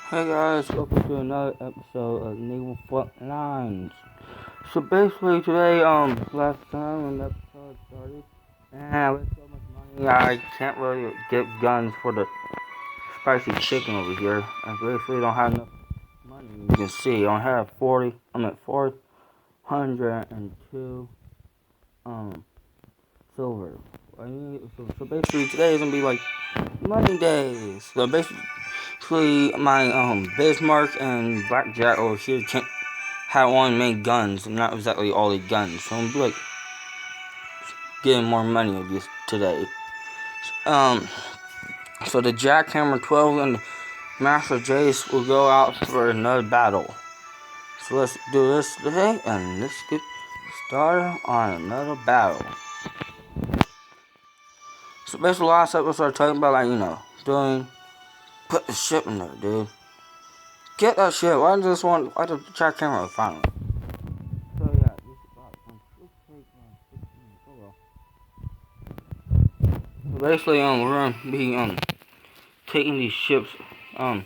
Hey guys, welcome to another episode of Navel Frontline. So basically today, last time when the episode started, and with so much money, I can't really get guns for the spicy chicken over here. I basically don't have enough money. You can see, I have 40, I'm at 402, silver. So basically today is gonna be like money days. So basically my Bismarck and Blackjack over here can't have only made guns, not exactly all the guns. So I'm like getting more money of this today. Um, so the Jackhammer 12 and Master Jace will go out for another battle. So let's do this today and let's get started on another battle. So basically last episode I talking about doing put the ship in there, dude. Get that shit. Why the Jackhammer finally? So yeah, this so basically we're gonna be taking these ships we're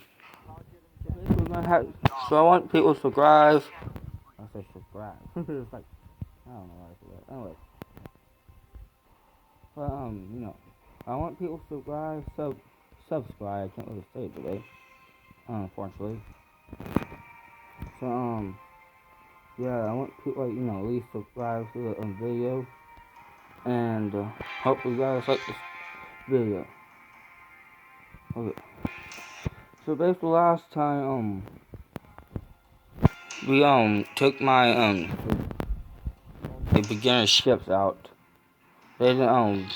gonna have, so I want people to subscribe. I say subscribe. It's like I don't know why I said that. Anyway. But I want people to subscribe. I can't really say it today. Unfortunately. So yeah, I want people at least subscribe to the video. And hope you guys like this video. Okay. So basically last time we took my the beginner ships out. They didn't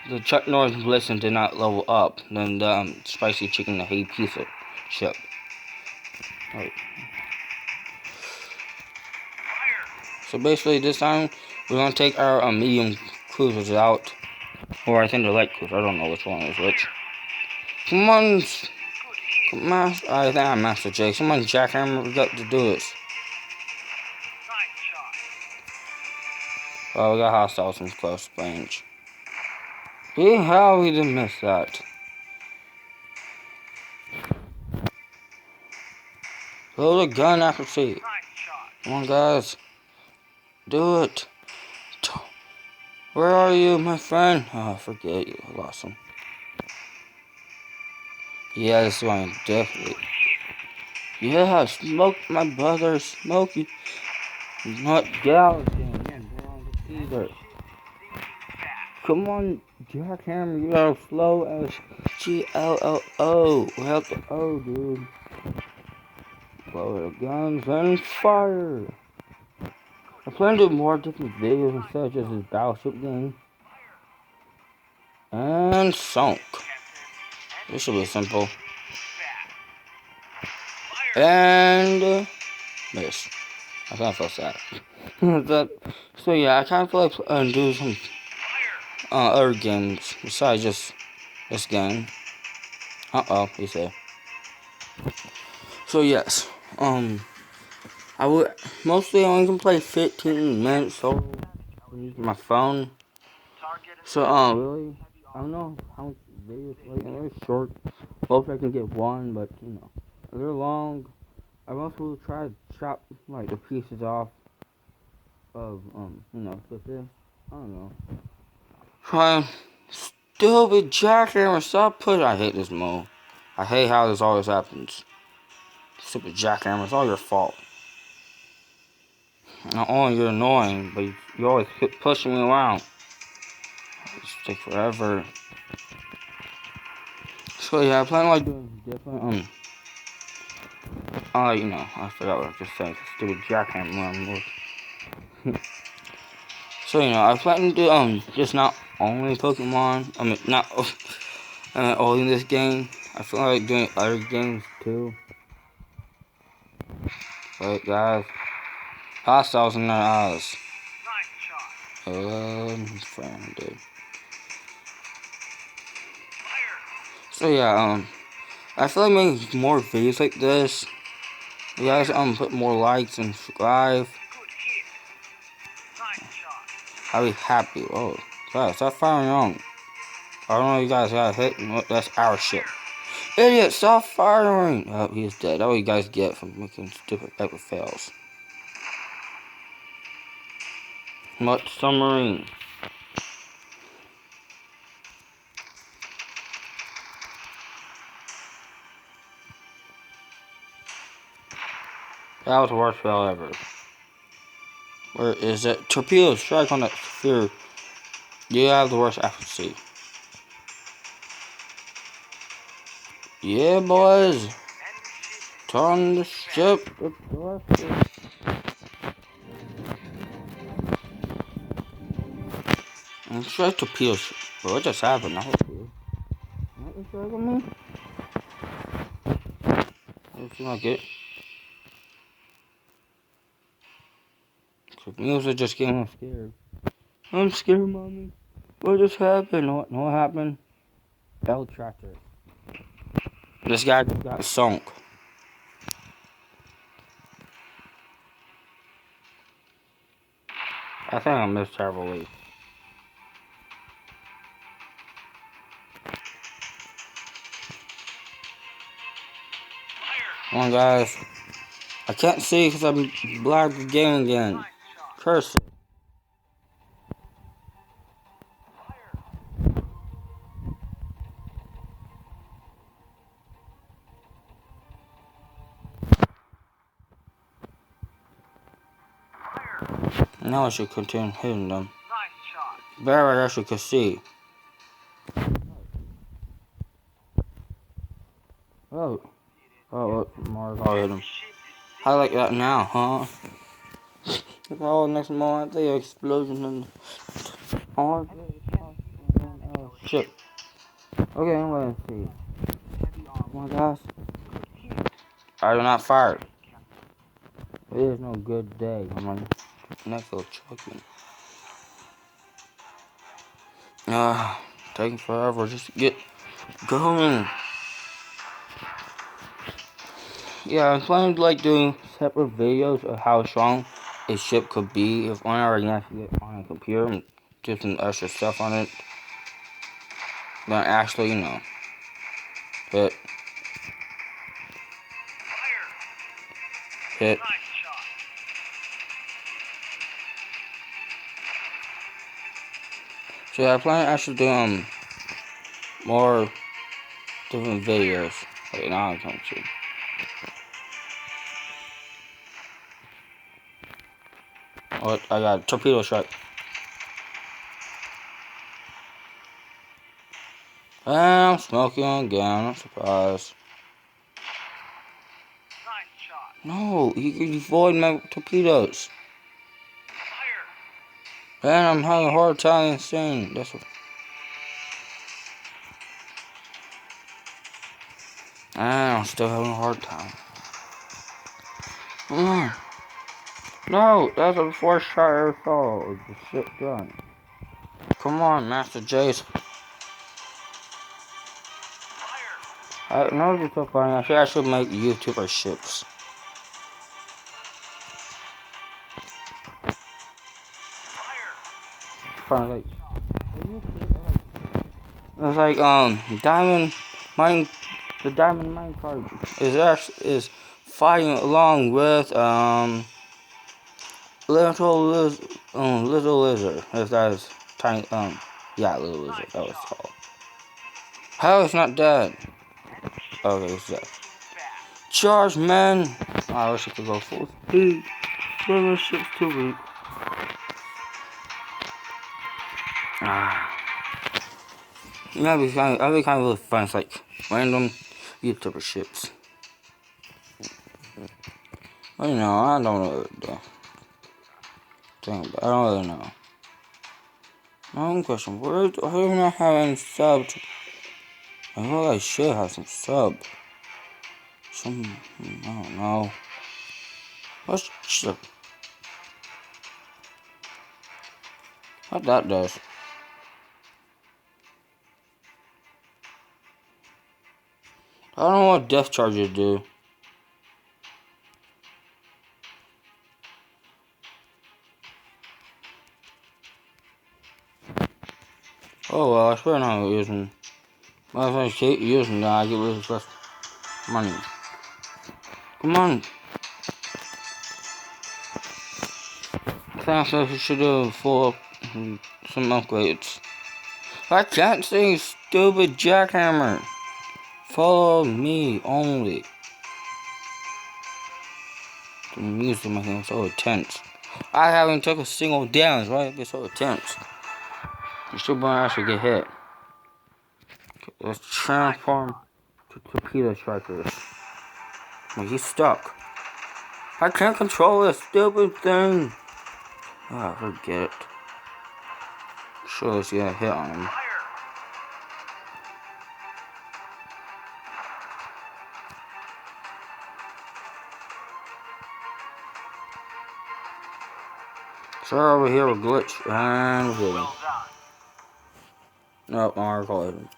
the Chuck Norris Blitzen did not level up. Then the spicy chicken the hay pizza ship. Right. So basically this time we're gonna take our medium cruisers out. Or I think they're light cruisers, I don't know which one is which. Come on, I think I'm Master Jace. Come on, Jackhammer, we got to do this. Oh, we got hostiles from close range. See how we didn't miss that. Throw the gun accuracy. Come on, guys. Do it. Where are you, my friend? Oh, I forget you. I lost him. Yeah, this one definitely. Yeah, smoke my brother. Smoke you. Not galaxy. Come on, Jackhammer. You are slow as GLLO. Help the O, dude. Lower the guns and fire. I plan to do more different videos instead of just this battleship game. And sunk. This should be simple. And miss. I kind of feel sad. So yeah, I kind of feel like do some other games besides just this game. He's there. So yes, I would mostly only can play 15 minutes so using my phone. So really, I don't know how much videos like they're short. Hopefully I can get one, but if they're long. I also try to chop like the pieces off of with this. I don't know. Trying stupid Jackhammer, stop pushing. I hate this mode. I hate how this always happens. Stupid Jackhammer, it's all your fault. Not only you're annoying, but you always keep pushing me around. It's take forever. So yeah, I plan on doing different I forgot what I was just saying. Stupid Jackhammer. So I plan to do just not only Pokemon. I mean not only this game. I feel like doing other games too. Wait, guys. Hostiles in their eyes. Friend, dude. So yeah, I feel like making more videos like this. You guys put more likes and subscribe. I'll be happy. Oh, guys, stop firing on. I don't know if you guys got hit. That's our ship. Idiot, stop firing! Oh, he's dead. That's what you guys get from making stupid paper fails. What submarine? That was the worst fail ever. Where is it? Torpedo strike on that sphere. You have the worst accuracy. Yeah, boys. Turn the ship. And strike torpedo. Bro, what just happened? Not striking me? Don't seem like it. Music just getting scared. I'm scared, mommy. What just happened? What happened? Bell tractor. This guy just got sunk. I think I missed terribly. Come on, guys. I can't see because I'm black the game again. Curse it. Now I should continue hitting them. Very I actually could see. Oh, Mark, I'll hit him. I like that now, huh? Oh, next moment, the explosion and oh shit. Okay, anyway, let's see. Come on, guys. I do not fire. It is no good day. I'm on next little choking. Taking forever just to get going. Yeah, I'm planning to like doing separate videos of how strong a ship could be if one already has to get on a computer and do some extra stuff on it. Then actually, hit. Hit. So yeah, I plan to actually do more different videos. Wait, now I'm coming to. What? I got a torpedo strike. And I'm smoking again. I'm surprised. No, you avoid my torpedoes. And I'm having a hard time seeing. That's what. And I'm still having a hard time. Come on. No, that's the first shot I ever saw of the ship gun. Come on, Master Jace. I know it's so funny. I should make YouTuber ships. Like, it's like diamond mine. The diamond mine card is fighting along with little lizard. If that is tiny yeah, little lizard. That was tall. How is not dead? Okay, it's dead. Charge, man! I wish I could go full speed. But my ship's too weak. That'd be kind of really fun. It's like random YouTuber ships. I don't know. Dang, but I don't really know. My own question, why do I not have any subs? I feel like I should have some sub. I don't know. What's the... What that does? I don't know what death charges do. Oh well, I swear I'm not using Well, if I keep using that, I get rid of less money. Come on. I think we should do full some upgrades. I can't say stupid Jackhammer. Follow me only. The music making me so intense. I haven't took a single damage. Why it be so intense? You still gonna actually get hit. Okay, let's transform to torpedo strikers. Well, he's stuck. I can't control this stupid thing. Ah, forget it. Sure, let's get a hit on him. So over here with glitch and hit him. Nope, I recall him.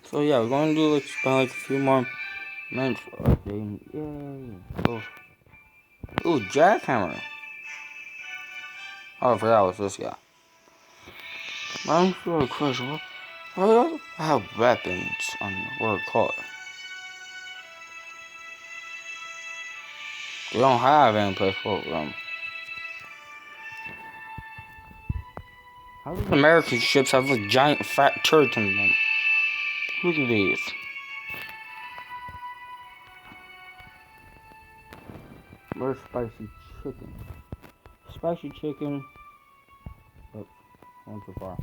So yeah, we're gonna do like a few more minutes for updating. Yay! Ooh, Jackhammer. Oh, I forgot it was this guy. I'm sure question. I have weapons on what I call it. They don't have any place for them. How do American ships have like giant fat turrets in them? Look at these. Where's spicy chicken? Spicy chicken. Oh, went too far.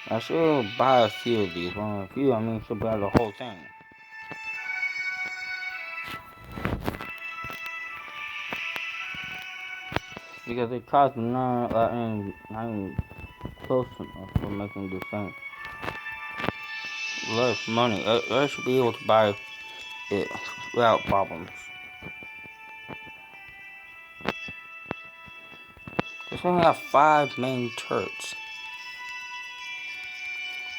I should buy a few of these. Well, a few, I mean, should buy the whole thing. Because it costs not even close enough for making the same. Less money. I should be able to buy it without problems. This only have 5 main turrets.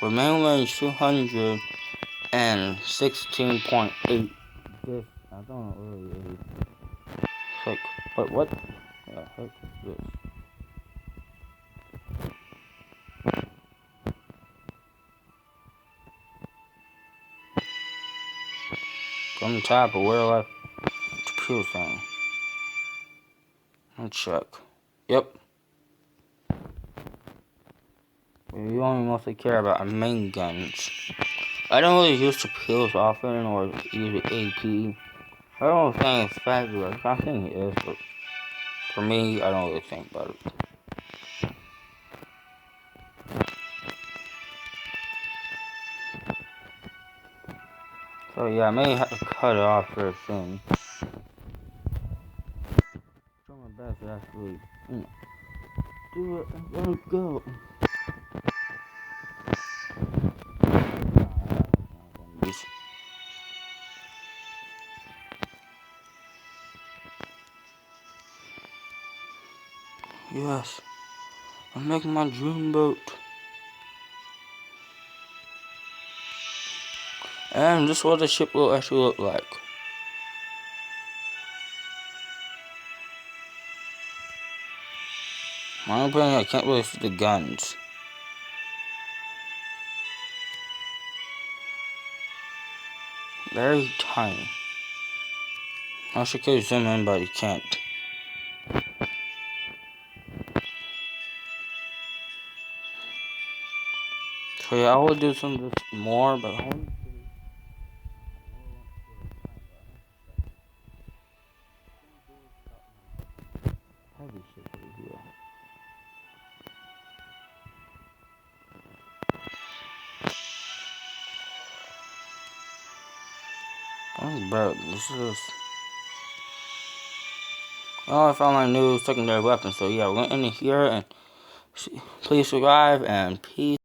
With main range 216.8. This, I don't know really is. It's like, but what the heck is this? On the top of where I to peel thing. Let's check. Yep. We only mostly care about our main guns. I don't really use torpedoes often or use AP. I don't think it's fabulous. I think it is, but for me, I don't really think about it. So yeah, I may have to cut it off very soon. Try my best to actually, do it and let it go. Yes, I'm making my dream boat. And this is what the ship will actually look like. My opinion, I can't really see the guns. Very tiny. I should could zoom in, but you can't. So yeah, I will do some of this more, but I want to heavy shit over here. Oh, bro, this is. Oh, I found my new secondary weapon. So yeah, we're gonna end it here, and please subscribe and peace.